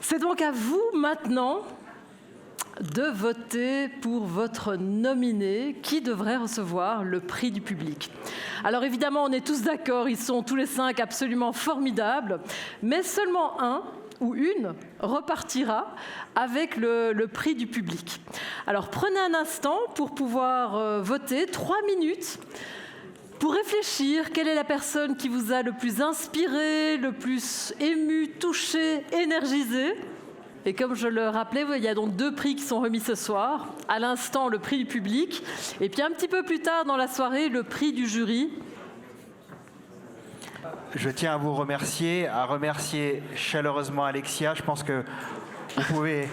C'est donc à vous maintenant de voter pour votre nominé qui devrait recevoir le prix du public. Alors évidemment, on est tous d'accord, ils sont tous les 5 absolument formidables, mais seulement un ou une repartira avec le prix du public. Alors prenez un instant pour pouvoir voter, 3 minutes, pour réfléchir quelle est la personne qui vous a le plus inspiré, le plus ému, touché, énergisé. Et comme je le rappelais, il y a donc 2 prix qui sont remis ce soir. À l'instant, le prix du public. Et puis un petit peu plus tard dans la soirée, le prix du jury. Je tiens à vous remercier, chaleureusement Alexia. Je pense que vous pouvez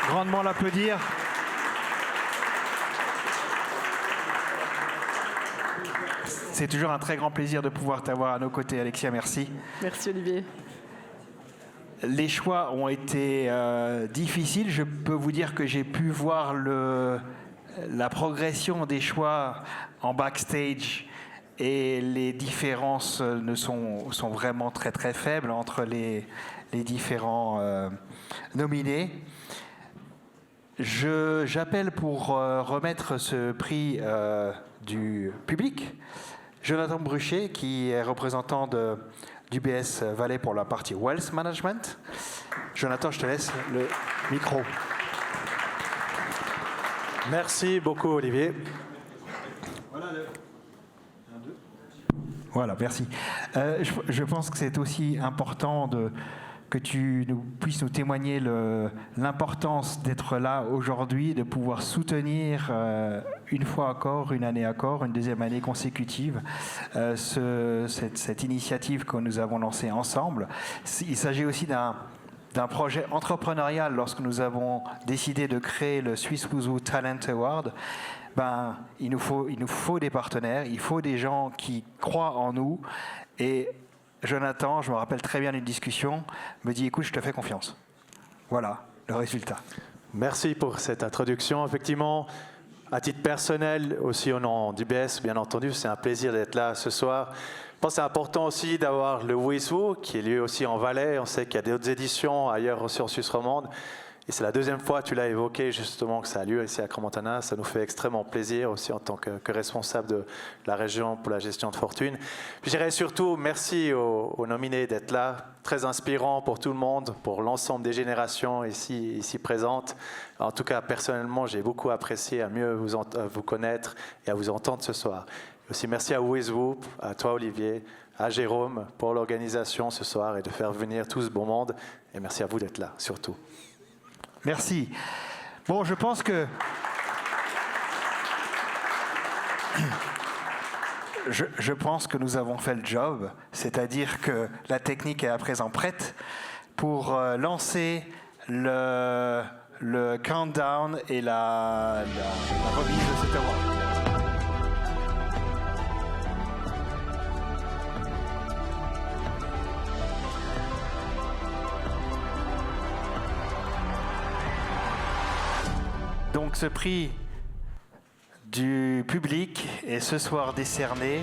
grandement l'applaudir. C'est toujours un très grand plaisir de pouvoir t'avoir à nos côtés, Alexia. Merci. Merci, Olivier. Les choix ont été difficiles. Je peux vous dire que j'ai pu voir la progression des choix en backstage et les différences sont vraiment très très faibles entre les différents nominés. J'appelle pour remettre ce prix du public Jonathan Bruchet, qui est représentant d'UBS Valais pour la partie Wealth Management. Jonathan, je te laisse le micro. Merci beaucoup, Olivier. Voilà, merci. Je pense que c'est aussi important que tu puisses nous témoigner l'importance d'être là aujourd'hui, de pouvoir soutenir une fois encore, une année encore, une deuxième année consécutive, cette initiative que nous avons lancée ensemble. Il s'agit aussi d'un projet entrepreneurial. Lorsque nous avons décidé de créer le Swiss Wusu Talent Award, il nous faut des partenaires, il faut des gens qui croient en nous. Et Jonathan, je me rappelle très bien d'une discussion, me dit « Écoute, je te fais confiance ». Voilà le résultat. Merci pour cette introduction. Effectivement, à titre personnel, aussi au nom d'UBS, bien entendu, c'est un plaisir d'être là ce soir. Je pense que c'est important aussi d'avoir le WISU, qui est lieu aussi en Valais. On sait qu'il y a d'autres éditions ailleurs aussi en Suisse romande. Et c'est la deuxième fois, tu l'as évoqué justement, que ça a lieu ici à Crans-Montana. Ça nous fait extrêmement plaisir aussi en tant que responsable de la région pour la gestion de fortune. Puis je dirais surtout merci aux nominés d'être là. Très inspirant pour tout le monde, pour l'ensemble des générations ici présentes. En tout cas, personnellement, j'ai beaucoup apprécié à mieux vous connaître et à vous entendre ce soir. Et aussi merci à WISU, à toi Olivier, à Jérôme pour l'organisation ce soir et de faire venir tout ce beau monde. Et merci à vous d'être là, surtout. Merci. Bon, je pense que... Je pense que nous avons fait le job, c'est-à-dire que la technique est à présent prête pour lancer le countdown et la remise de cet award. Donc ce prix du public est ce soir décerné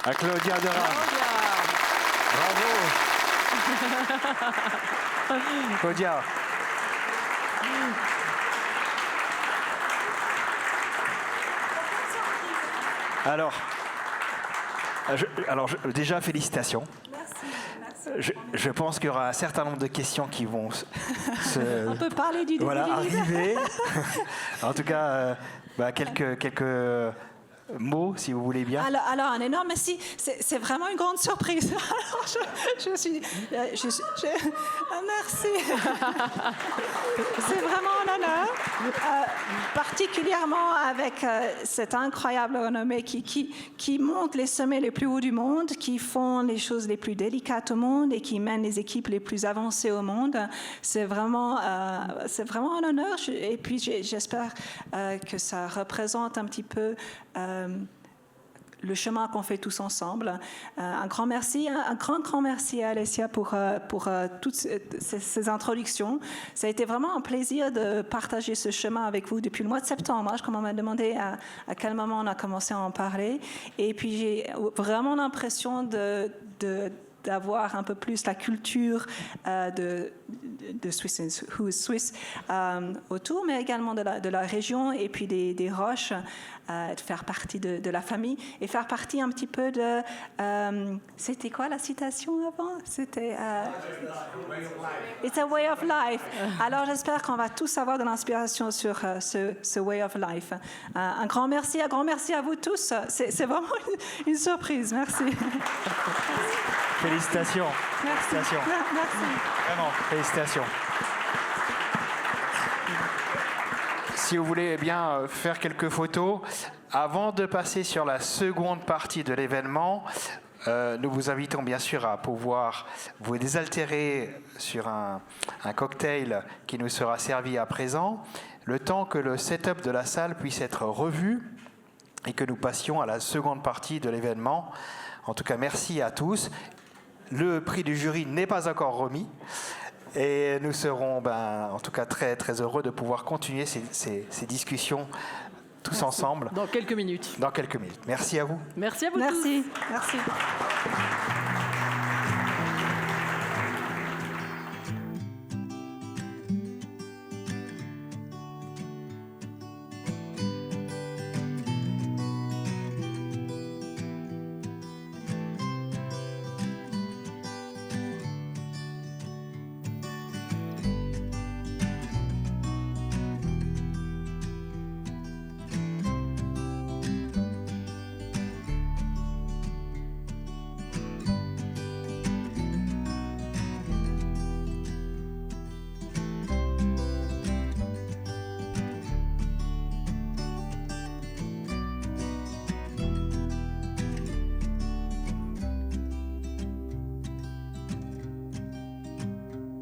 à Claudia Derame. Bravo. Claudia. Alors, déjà félicitations. Je pense qu'il y aura un certain nombre de questions qui vont On peut parler du arriver. En tout cas, quelques mots, si vous voulez bien. Alors, un énorme merci. C'est vraiment une grande surprise. Alors, je suis... merci. C'est vraiment un honneur, particulièrement avec cette incroyable renommée qui monte les sommets les plus hauts du monde, qui font les choses les plus délicates au monde et qui mènent les équipes les plus avancées au monde. C'est vraiment un honneur. Et puis, j'espère que ça représente un petit peu le chemin qu'on fait tous ensemble. Un grand merci à Alessia pour toutes ces introductions. Ça a été vraiment un plaisir de partager ce chemin avec vous depuis le mois de septembre. Comme on m'a demandé à quel moment on a commencé à en parler. Et puis j'ai vraiment l'impression d'avoir un peu plus la culture de Swiss Who is Swiss autour, mais également de la région et puis des Roches, de faire partie de la famille et faire partie un petit peu de... c'était quoi la citation avant? C'était... It's a way of life. Alors j'espère qu'on va tous avoir de l'inspiration sur ce way of life. Un grand merci à vous tous. C'est vraiment une surprise. Merci. Félicitations. Merci. Félicitations. Merci. Vraiment, félicitations. Si vous voulez bien faire quelques photos, avant de passer sur la seconde partie de l'événement, nous vous invitons bien sûr à pouvoir vous désaltérer sur un cocktail qui nous sera servi à présent, le temps que le setup de la salle puisse être revu et que nous passions à la seconde partie de l'événement. En tout cas, merci à tous. Le prix du jury n'est pas encore remis. Et nous serons en tout cas très, très heureux de pouvoir continuer ces discussions tous ensemble. Dans quelques minutes. Dans quelques minutes. Merci à vous. Merci à vous tous. Merci.